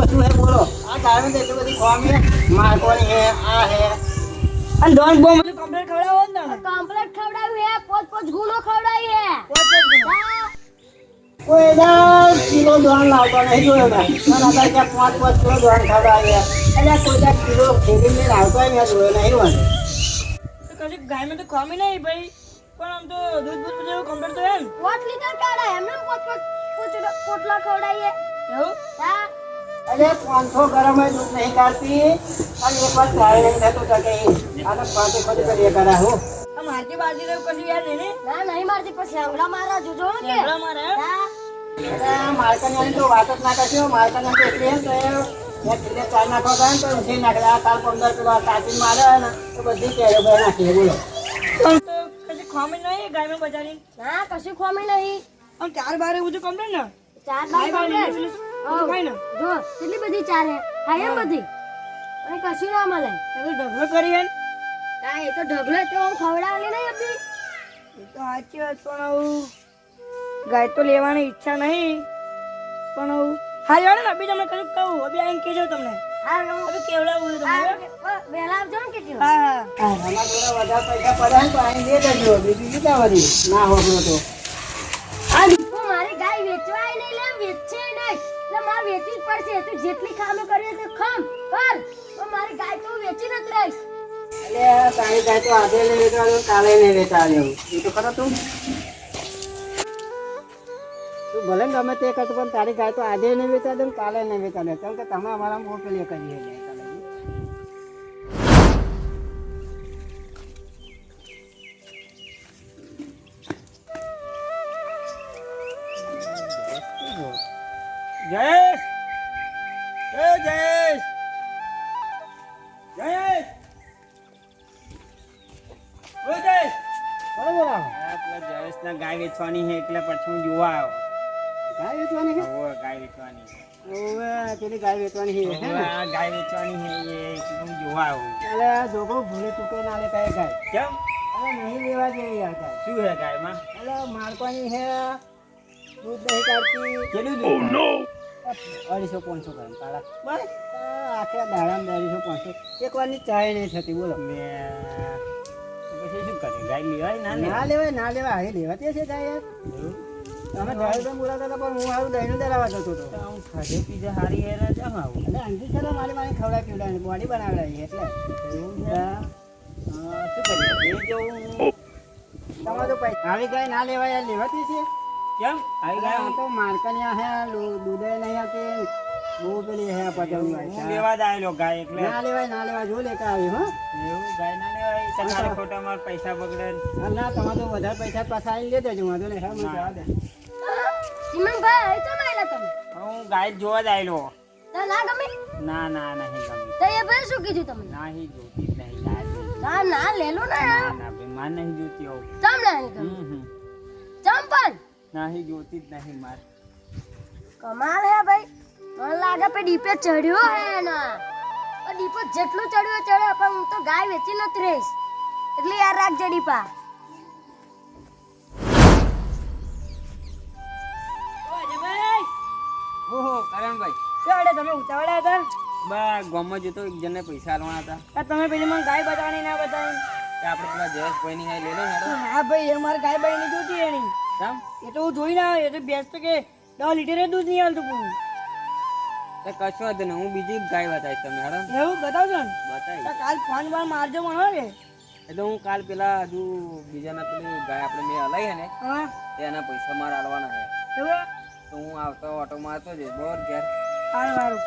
ઓછું હે બોલો આ ગાયમાં તો એટલી બધી ખોમ હે મારકોની હે આ હે અને ડોન બોમ બધું કમ્પ્લીટ ખવડાવો ને તમે કમ્પ્લીટ ખવડાવ્યું હે પોચ ગુનો ખવડાવી હે કોઈ દર કિલો દોણ લાવતો નહીં જોયો મેં અને અત્યારે ક્યાં 5 કિલો દોણ ખવડાવી એટલે કોઈ દર કિલો ખેડીને લાવતો મેં જોયો નહીં મને તો કશું ગાયમાં તો ખોમી નહીં ભાઈ પણ આમ તો દૂધ બૂધ બધું કમ્પ્લીટ તો હે ને 5 લીટર કાઢા એમને પોટલા ખવડાવીએ એવું હા અરે 500 ગરમ દૂધ નહીં કાઢતી અને એક વાર ચાય નહીં થતું તો કે આને 500 ખોટી કરીએ કરા હું આ મારતી બારતી રહ્યું કશું યાદ નહીં ને ના નહીં મારતી પછી આંગળા મારા જોજો ને કે હમણાં મારે હે? હા અરે મારકાની તો વાત જ ના કરશો મારકાની તો એટલી એમ તો એ કિલ્લે ચાર નાખવા ગયા ને તો ઊંધી નાખે આ કાલ 15 કિલો કાચી મારે ને તો બધી કેરો ભાઈ નાખીએ બોલો પણ તો કશું ખોમી નહીં ગાયમાં બચારી ના કશું ખોમી નહીં આમ ચાર બારે બધું કમ્પ્લીટ ને ચાર ગાય બાર બાર કમ્પ્લીટ. બધું ખાય ને જો કેટલી બધી ચાર હે ખાય એમ બધી અને કશું ના મળે તમે ઢગલો કરી હે ને? હા એ તો ઢગલો તો હું ખવડાવલી નહીં હતી એ તો સાચી વાત પણ આવું ગાય તો લેવાની ઈચ્છા નહીં પણ આવું હા જાણે ને અભી તમને કશું કહું અભી આવીને કહેજો તમને હા અભી કેવડાવું છે તમને વહેલા આવજો ને કેટલી હા હા અમારા જોડે વધારે પૈસા પડ્યા ને તો અહીં દે દેજો બીજું શું વળી ના હોબળો તો આ દીપો મારી ગાય વેચવાય નહીં લે વેચે નહીં એટલે મારે વેચવી જ પડશે તું જેટલી ખામી કરીએ તે ખમ કર તો મારી ગાય તો હું વેચી નથી રહીશ એટલે તારી ગાય તો આજે નહીં વેચાડ્યો કાલે નહીં વેચાડ્યો એ તો ખરો તું ભલે ને ગમે તે કરતો પણ તારી ગાય તો આજે નહીં વેચાડે ને કાલે નહીં વેચાડે કેમ કે તમે અમારા બહુ પેલી કરીએ જયેશ એ જયેશ જયેશ ઓ જયેશ બરાબર પેલા જયેશના ગાય વેચવાની છે એટલે પછી હું જોવા આવ્યો. ગાય વેચવાની છે હોવે, ગાય વેચવાની છે. ઓવે પેલી ગાય વેચવાની છે હે હોવે, ને આ ગાય વેચવાની છે એ એટલે હું જોવા આવ્યો. અરે જોગો ભૂલે ચૂકે ના લે કાંઈ ગાય કેમ? અરે નહીં લેવા જેવી યાર ગાય શું છે ગાયમાં? અરે મારવાની હે દૂધ નહીં કાઢતી કેટલું દૂધ? 250-500 ગ્રામ કાળા બસ આખા દાડામાં 250-500 એક વારની ચાય નહીં થતી બોલો પછી શું કરે? ગાય લેવાય ના ના લેવાય ના લેવાય હવે લેવાતી હશે ગાય યાર તમે ડ્રાઈવર બોલાતા હતા પણ હું હારું દહીંનું દરાવા જતો હતો તો હું ખાધે પીધે હારી હેરા કેમ આવું? એટલે અંજી છે મારી મારી ખવડાવી પીવડાવી બોડી બનાવડાવી એટલે એવું છે? શું કરીએ? એ જેવું તમારે તો પૈસા આવી ગાય ના લેવાય યાર લેવાતી છે કેમ? આવી ગાય આ તો માર્કની હે દૂધે નહીં હતી બહુ પેલી હે પચાવની હું વાય લેવા જ આવેલો ગાય એટલે ના લેવાય જો લેતા આવી હો એવું ગાય ના લેવાય તમારે ખોટા મારા પૈસા બગડે ને. ના તમારે તો વધારે પૈસા પાછા આવીને લેતા જ વાંધો નહીં હા મને જવા દે ચિમનભાઈ તો માયલા તમે હું ગાય જોવા જ આવેલો. તો ના ગમે ના ના નહીં ગમે. તો એ ભાઈ શું કીધું તમને નહીં જોતી જ નહીં ગાય. ના ના લેલો ને ના ના ભાઈ માર નહીં જોતી આવું. ચમ ના ગમે ચમ પણ નહીં જોતી જ નહીં માર. કમાલ હે ભાઈ મને લાગે પે ડીપે ચડ્યો હે ના તો ડીપો જેટલું ચડ્યો પણ હું તો ગાય વેચી નથી રહીશ એટલે યાર રાખજે ડીપા ઓહો કરણભાઈ શું અડે તમે ઉતાવળ્યા હતા બા ગામમાં જતો એક જણને પૈસા આલવાના હતા. આ તમે પેલી મને ગાય બતાવવાની ના બતાવી તે આપણે પેલા જયેશભાઈની હાય લઈ લે હેડો. હા ભાઈ એ મારે ગાય બાઈ ની જોતી એની કેમ? એ તો હું જોઈ ના આવ્યો એ તો બેસ તો કે 10 લીટર દૂધ નહીં હાલતું પૂરું તે કશો વાંધો નહીં હું બીજી ગાય બતાવીશ તમને હેડો. એવું બતાવજો ને બતાવીશ. તો કાલ ફોન બાર મારજો મને હો કે એટલે હું કાલ પેલા હજુ બીજાના પેલી ગાય આપણે મેં હલાઈ હે ને હા એના પૈસા મારે આલવાના છે. એવું તો હું આવતો ઓટો મારતો જઈશ બરોબર ઘેર. સારું સારું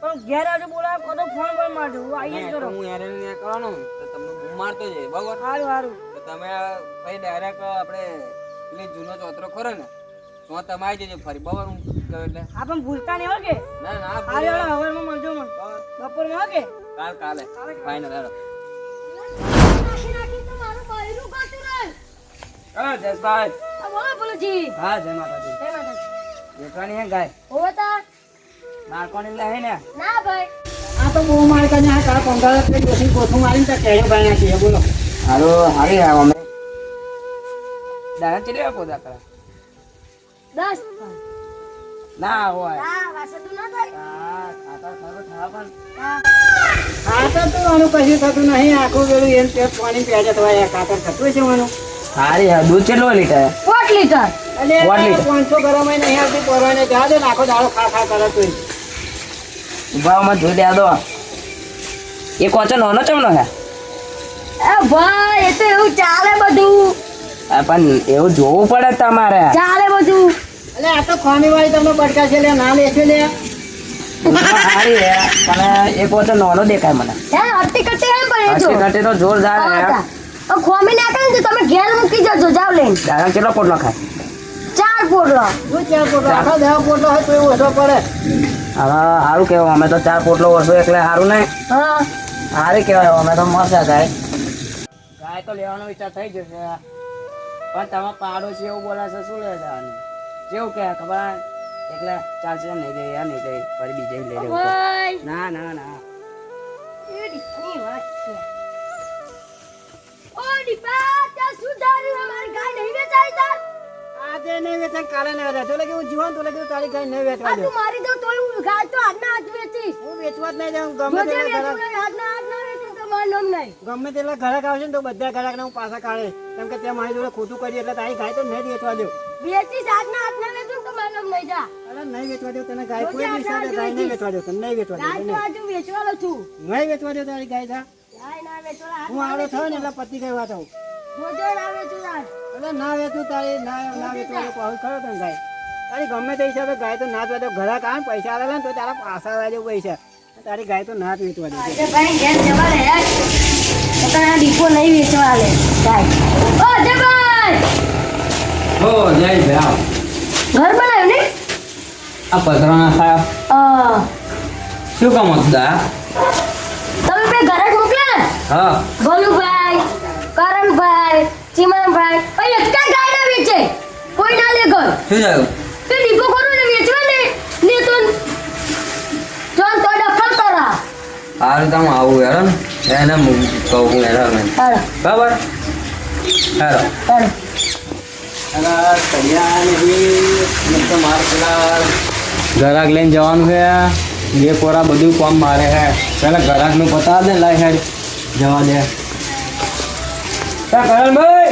પણ ઘેર આવજો બોલાવો કો તો ફોન પર મારજો હું આવીએ જ નહીં, તો કરો હું હેરાન નહીં કરવાનો તો તમને હું મારતો જઈશ બરોબર. સારું સારું તો તમે ભાઈ ડાયરેક્ટ આપણે પેલી જૂનો ચોતરો ખરો ને તો તમે આવી જજો ફરી બરોબર. હું કહું એટલે આ પણ ભૂલતા નહીં હો કે ના ના હાલ ભૂલી હવે હવારમાં મળજો મને બરોબર. બપોરમાં હો કે કાલે ફાઈનલ હેડો. નાખી નાખી તો મારું બૈરું કાતું રહે હા જયેશભાઈ. આ બોલો બોલુજી હા જય માતાજી. જય માતાજી વેચવાની હે ગાય હોતા નાખવાની લે હે ને. ના ભાઈ આ તો બહુ માર્કા ને આ કાળ 15 પછી કોથું મારીને તો કેળો ભાઈ નાખીએ બોલો હારો હારી આવ અમે દાણા ચલે આપો દાખલા 10 ના હોય હા વાસતું ના થાય ખાતર ખરું થા પણ ખાતર તો આનું કશું થતું નહીં, આખું પેલું એમ તે પાણી પીયા જતો હોય, ખાતર થતું છે આનું. સારી હે દૂધ કેટલો લીટર 4 લીટર એટલે One liter. 500 ગરમ નહીં આવતી પરવાને જા દે ને આખો દાડો ખા ખા કરે તું. ભાવમાં જોઈ દે દો એ કોચો નાનો ચમનો હે એ ભાઈ એ તો એવું ચાલે બધું પણ એવું જોવું પડે તમારે ચાલે બધું એટલે આ તો ખામી વાળી તમને બટકા છે લે ના લેશે લે. સારી હે પણ એ કોચો નાનો દેખાય મને હે હટ્ટી કટ્ટી હે પણ એ જો હસી કાઢે તો જોરદાર હે ખોમી નાખે ને તો તમે ઘેર મૂકી જજો જાવ લઈને દાદા કેટલો પોટલો ખાય 4 પોટલો શું ચાર પોટલો આખા 10 પોટલો હોય તો એવું ઓછો પડે. હવે સારું કેવું અમે તો 4 પોટલો વર્ષો એટલે સારું નહીં હા સારી કહેવાય અમે તો મસ્ત ગાય ગાય તો લેવાનો વિચાર થઈ જશે પણ તમે પાડોશી એવું બોલે છે શું લે જવાનું કેવું કે ખબર એટલે ચાલશે નહીં દે યાર નહીં દે ફરી બીજે લઈ લેવું તો. ભાઈ ના ના ના એ ડીપની વાત છે ઓ ડીપા ત્યાં શું ધાર્યું અમારી ગાય નહીં વેચાઈ તાર આજે નહીં વેચાય કાલે નહીં વેચાય. તો લાગે હું જીવન તો લાગે તારી ગાય નહીં વેચવા આ દઉં. તું મારી દઉં તોય હું ગાય તો આજના આજ વેચીશ હું વેચવા જ નહીં જાઉં. ગમે જો જે તેટલા વેચું ઘરાક નહીં આજના આજ ના વેચું તો મારું નામ નહીં ગમે તેટલા ઘરાક આવશે ને તો બધા ઘરાકને હું પાછા કાઢે કેમ કે ત્યાં મારી જોડે ખોટું કરી એટલે તારી ગાય તો નહીં વેચવા દઉં. વેચીશ આજના આજ ના વેચું તો મારું નામ નહીં જા અરે નહીં વેચવા દઉં તને ગાય તો કોઈ ત્યાં નહીં સાથે આગળ ગાય નહીં વેચીશ. વેચવા દઉં તને નહીં વેચવા ગાય દઉં તો આજુ વેચવાનો છું નહીં વેચવા દઉં તારી ગાય જા. ગાય ના વેચવાના હું આવડો થયો ને એટલે પતિ કઈ વાત આવું. જોજો ના વેચું આજ એટલે ના વેચું તારી ના વેચવા દઉં કહું ખરો તને ગાય તારી ગમે તે હિસાબે ગાય તો ના જ વેચો. ઘરાક આવે ને પૈસા આવેલા ને તો તારા પાછા આવે પૈસા તારી ગાય તો ના જ વેચવા દઉં. આજે ભાઈ ઘેર જવા રે તો તારા ડીપો નહીં વેચવા લે ગાય ઓ જયભાઈ ઓ જય ભાવ ઘર બનાવ્યું ને આ પથરાના ખાયા શું કામ હતા તમે બે ઘરે જ મોકલ્યા ને હા ભોલુભાઈ કરણભાઈ ચીમનભાઈ ભાઈ એક ગાય ના વેચે કોઈ ના લે ઘર શું થયું તે ડીપો કરો ને વેચવા ને તો જોન તો ડફલ કરા હારું તમે આવું યાર એને કહું યાર હાલો બરાબર હારો હાલો ઘરાક લઈને જવાનું છે બે પોરા બધું કામ મારે છે પેલા ઘરાક નું પતા દે લાય હેડ જવા દે કરણભાઈ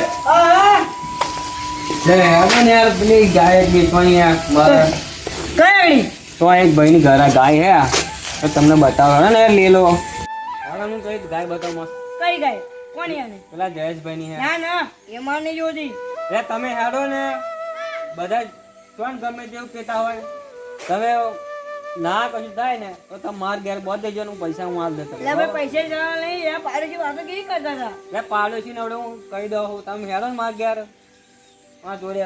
યાર પેલી ગાય વેચવાની મારે કઈ તો એક ભાઈ ની ઘરા ગાય હે તો તમને બતાવો ને લે લો હું કઈ ગાય બતાવ મસ્ત કઈ ગાય કોની આને પેલા જયેશભાઈ ની હે ના ના એમાં નહીં જોતી એ તમે હેડો ને બધા કોણ ગમે તેવું કહેતા હોય તમે ના કશું થાય ને તો તમે માર ઘેર બોધ દેજો ને હું પૈસા હું આપ દેતો એટલે ભાઈ પૈસા જવા નહીં એ પાડોશી વાતો કેવી કરતા હતા એટલે પાડોશી ને હું કહી દઉં તમે હેડો ને માર ઘેર હા જોડે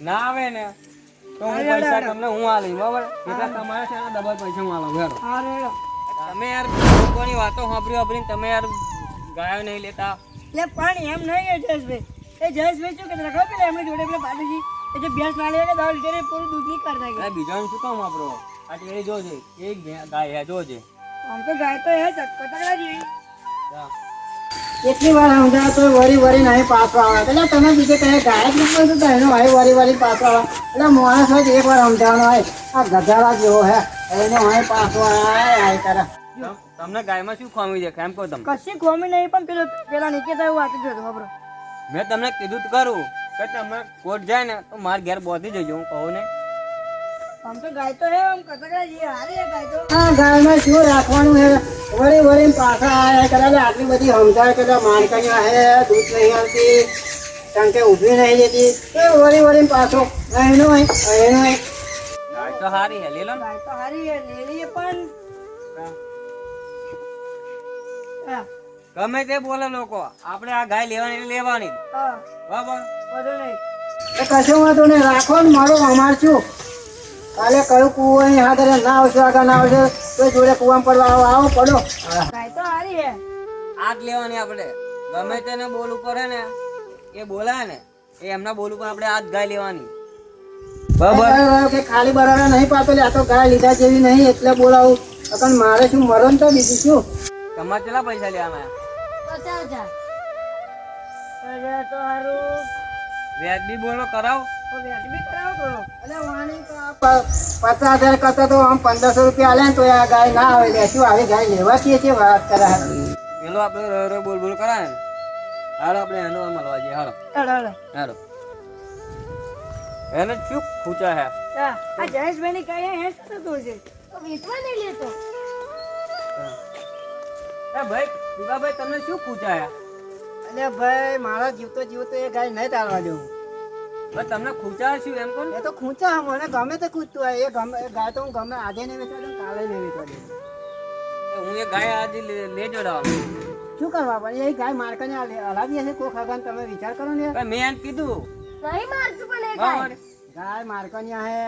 ના આવે ને તો હું પૈસા તમને હું આલી બરાબર એટલે તમારે છે ને ડબલ પૈસા હું આલું હેડો હા રેડો તમે યાર લોકોની વાતો સાંભળીને તમે યાર ગાયો નહીં લેતા એટલે પણ એમ નહીં એ જયેશભાઈ શું કહેતા ખબર પેલા એમની જોડે પેલા પાડોશી એ જે ભેંસ ના લે 10 લીટર પૂરું દૂધ નહીં કરતા કે એટલે બીજાનું શું કામ વાપરો આ ટેડી જોજે એક ગાય હે જોજે આમ તો ગાય તો એ કટકડા જેવી હા. એટલી વાર સમજાવે તો વરી નહીં પાછો આવે એટલે તમે બીજે કઈ ગાય જ નથી બોલતું તો એનો વરી પાછો આવે એટલે માણસ હોય તો એક વાર સમજાવવાનો હોય આ ગધાડા જેવો હે એને હોય પાછો આય કરે. તમને ગાયમાં શું ખામી છે એમ કહો તમે કશી ખોમી નહીં પણ પેલા નિકેતા એવું વાત જ હતો ખબર મેં તમને કીધું તો કરું કે તમે કોર્ટ જાય ને તો માર ઘેર બોધી જજો હું કહું ને આમ તો ગાય તો હે આમ કટકડા જેવી હારી હે ગાય તો આ ગાયમાં શું રાખવાનું હે વળી પાછા આયા કરે આટલી બધી સમજાય કે માણકાની હે દૂધ નહીં આવતી ટંકે ઊભી નહીં જતી એ વળી પાછો એનો ગાય તો સારી હે લે લો ને ગાય તો હારી હે લઈ લઈએ પણ હા ગમે તે બોલે લોકો આપણે આ ગાય લેવાની એટલે લેવાની જ. હા બરાબર બધું નહીં એ કશો વાંધો નહીં રાખો ને મારું અમાર છું કાલે કયું કુવો અહીં હાથ ના આવશે આગળ ના આવશે તો જોડે કુવામાં પડવા આવો પડો ગાય તો હારી હે આ જ લેવાની આપણે ગમે તેને બોલ ઉપર હે ને એ બોલાય ને એ એમના બોલ ઉપર આપણે આ જ ગાય લેવાની બરાબર કે ખાલી બરાબર નહીં પાતો આ તો ગાય લીધા જેવી નહીં એટલે બોલાવું પણ મારે શું મરણ તો બીજું શું તમારે કેટલા પૈસા લેવાના 50,000 અરે તો હારું વ્યાજબી બોલો કરાવ તો વ્યાજબી કરાવો થોડો. એટલે વાણી તો આ 50,000 કરતા તો આમ 1500 રૂપિયા આલે ને તો આ ગાય ના આવે લે શું આવી ગાય લેવાતી છે વાત કરે પેલો આપણે રે બોલ બોલ કરાય ને હાલો આપણે એનો મળવા જઈએ હાલો હાલો, હાલો. હાલો એને શું ખૂચા હે હા, આ જયેશભાઈની ગાય હેસ થતું છે. તો વેચવા નહીં લેતો. એ ભાઈ દીવાભાઈ તમને શું ખૂચા હે એટલે ભાઈ મારા જીવતો એ ગાય નહીં તારવા દેવું બસ તમને ખૂચા શું એમ કોણ એ તો ખૂંચા મને ગમે તે ખૂંચતું હોય એ ગમે એ ગાય તો હું ગમે આજે નહીં વેચવા દઉં કાલે નહીં વેચવા દઉં હું એ ગાય આજે લે જોડાવા શું કરવા પણ એ ગાય માર્કેટને હલાવી હશે કોઈ ખબર તમે વિચાર કરો ને મેં એમ કીધું નહીં મારતું પણ એ ગાય. બરાબર ગાય માર્કેટની હે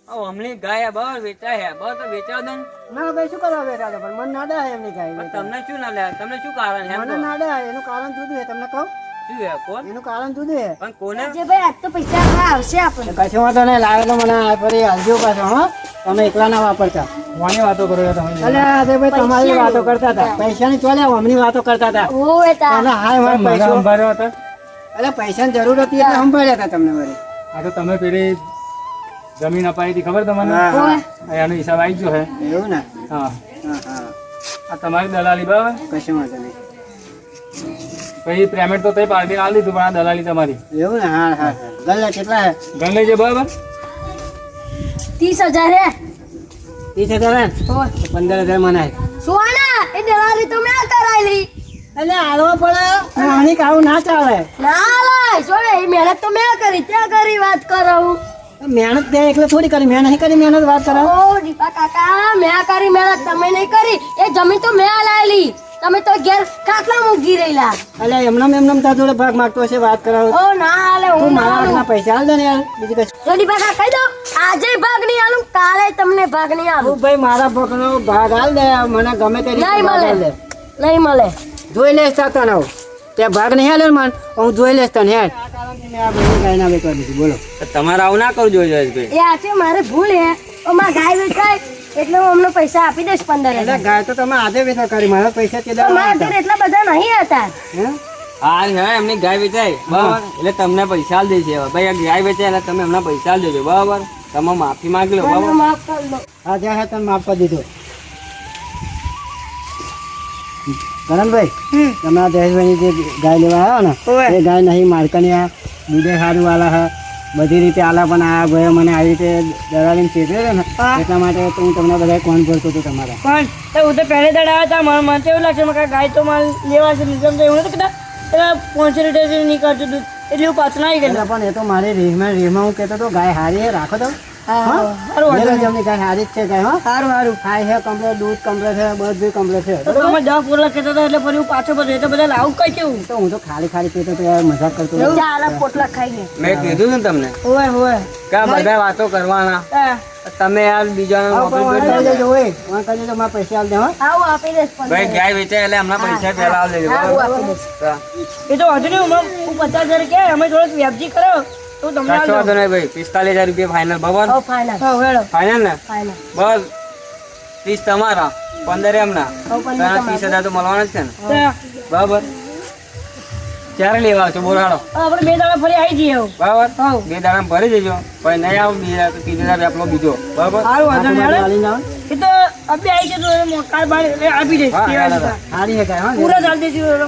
હમણાં ગાય બરાબર વેચાય હે બસ તો વેચાવ દો ને. ના ભાઈ શું કરવા બેઠા છો પણ મને નાડા હે એમની ગાય પણ તમને શું ના લે તમને શું કારણ હે એમ મને કહો. નાડા હે એનું કારણ જુદું છે તમને કહું શું હે કોણ એનું કારણ જુદું છે પણ કોને જે ભાઈ આજ તો પૈસા આપવા આવશે આપણને. કશું વાંધો નહીં લાવેલો મને આ ફરી હાલજો પાછો હા તમે એકલા ના વાપરતા કોની વાતો કરો છો તમે અલે અરે ભાઈ તમારી વાતો કરતા હતા પૈસાની ચોલે અમની વાતો કરતા હતા ઓય તા. અને હાય મારે મને પૈસા સંભાળ્યો હતા અલે પૈસાની જરૂર હતી એટલે સંભાળ્યા હતા તમને વળી આ તો તમે પેલી જમીન અપાઈ હતી ખબર તમને હા, હા. એનો હિસાબ આવી ગયો હે એવું ને હા હા હા આ તમારી દલાલી બરાબર કશું વાંધો નહીં પછી પેમેન્ટ તો તે પાર્ટીને આલી દીધું પણ આ દલાલી તમારી એવું ને હા હા ગલ્લા કેટલા હે ગણ લેજે બરાબર 30,000 હે. 30,000 હે 15,000 મને સોના એ દલાલી તો મેં કરાયેલી. એટલે હાલવા પડે આની કાવું ના ચાલે ના લાય સોના એ મહેનત તો મેં કરી ત્યાં કરી વાત કરાવું. મહેનત તે એકલે થોડી કરી મેં નહીં કરી મહેનત વાત કરો ઓ દીપા કાકા મેં કરી મહેનત તમે નહીં કરી. એ જમીન તો મેં લાયેલી તમે તો ઘેર કાકલા મૂકી રહેલા. એટલે એમનામ તાર જોડે ભાગ માંગતો હશે વાત કરાવો ઓ ના હાલે તું હું મારા ના હાથના પૈસા હાલ દે ને યાર બીજું કશું જો દીપા કાકા કહી દો આજે ભાગ નહીં આલું કાલે તમને ભાગ નહીં આલું. તું ભાઈ મારા પગનો ભાગ હાલ દે મને ગમે તે રીતે નહીં ભાગ મળે હાલ દે નહીં મળે. જોઈ લેસ તા તને તે ભાગ નહીં હાલે મન હું જોઈ લેસ તને હેડ આ કારણથી મેં આ બધી ગાય ના વેચવા દીધી બોલો તો તમારે આવું ના કરવું જોઈએ જયેશભાઈ. એ આજે મારે ભૂલ હે તો મારે ગાય વેચાય એટલે હું અમને પૈસા આપી દઈશ 15,000. એટલે ગાય તો તમે આજે વેચવા કરી મારા પૈસા તે તો મારા ઘરે એટલા બધા નહીં હતા. હે હા હા એમની ગાય વેચાય બરાબર એટલે તમને પૈસા આલ દેશે હવે. ભાઈ આ ગાય વેચાય એટલે તમે એમના પૈસા આલ દેજો બરાબર તમે માફી માંગી લો મને બરાબર માફ કરી દો. હા જ્યાં હે તને માફ કરી દીધો કરણભાઈ તમે આ જયેશભાઈની જે ગાય લેવા આવ્યો ને એ ગાય નહીં માર્કની આ દૂધે સારું વાલા હે બધી રીતે આલા પણ આ ભાઈ મને આવી રીતે દલાલીને ચેતવે છે ને એટલા માટે તો હું તમને બધા કોણ ભરતો હતો તમારા પણ તો હું તો પહેલે દાડે આવ્યા હતા મને તો એવું લાગશે કે ગાય તો માલ લેવા છે નિગમ તો એવું નથી કદાચ 500 લીટર જેવું નીકળતું દૂધ એટલે હું પાછું આવી ગયેલો. એટલે પણ એ તો મારી રીહમાં હું કહેતો હતો ગાય હારી હે રાખો તો સારું લેલો જ એમની ગાય હારી જ છે ગાય હા સારું સારું ખાય છે કમ્પ્લેટ દૂધ કમ્પ્લેટ છે બધું કમ્પ્લેટ છે તો તમે 10 પોલા કહેતા હતા એટલે ફરી હું પાછો બધો એટલે બધા લાવું કઈ કેવું તો હું તો ખાલી કહેતો તો યાર મજાક કરતો હતો. ચાલ આ પોટલા ખાઈ લે. મેં કીધું ને તમને હોય હોય કે આ બધા વાતો કરવાના હા તમે યાર બીજાને આવો પણ નોકરી વાંધો કરી નહીં, ઓય વાંધો કરી દેજો મારા પૈસા આલ દે હા આવું આપી દઈશ 15,000. ભાઈ ગાય વેચાય એટલે હમણાં પૈસા પહેલા આલ દેજો આવું બરાબર આપી દઈશ. હા. એ તો વાંધો નહીં હું 50,000 કે અમે થોડોક વ્યાપજી કરો તો તમને કશો વાંધો નહીં ભાઈ 45,000 રૂપિયા ફાઇનલ બરાબર હો ફાઇનલ હા હેડો ફાઇનલ ને ફાઇનલ. બસ 30 તમારા 15 એમના હો 15 તને 30,000 તો મળવાના જ છે ને ત્યાં બરાબર ક્યારે લેવા આવશો બોલાડો આપણે 2 દાડા ફરી આવી જઈએ હવે. બરાબર 2 દાડા ભરી દેજો પછી નહીં આવું બીજા તો 30,000 આપણો બીજો બરાબર સારું વાંધો નહીં હેડો. હાલીને જાઓ. એ તો અબે આવી જતો કાર બાર એટલે આપી દઈશ હા, કેવા હેડો. જતા. હારી હે ગાય હા પૂરા ચાલ દેજો હેડો.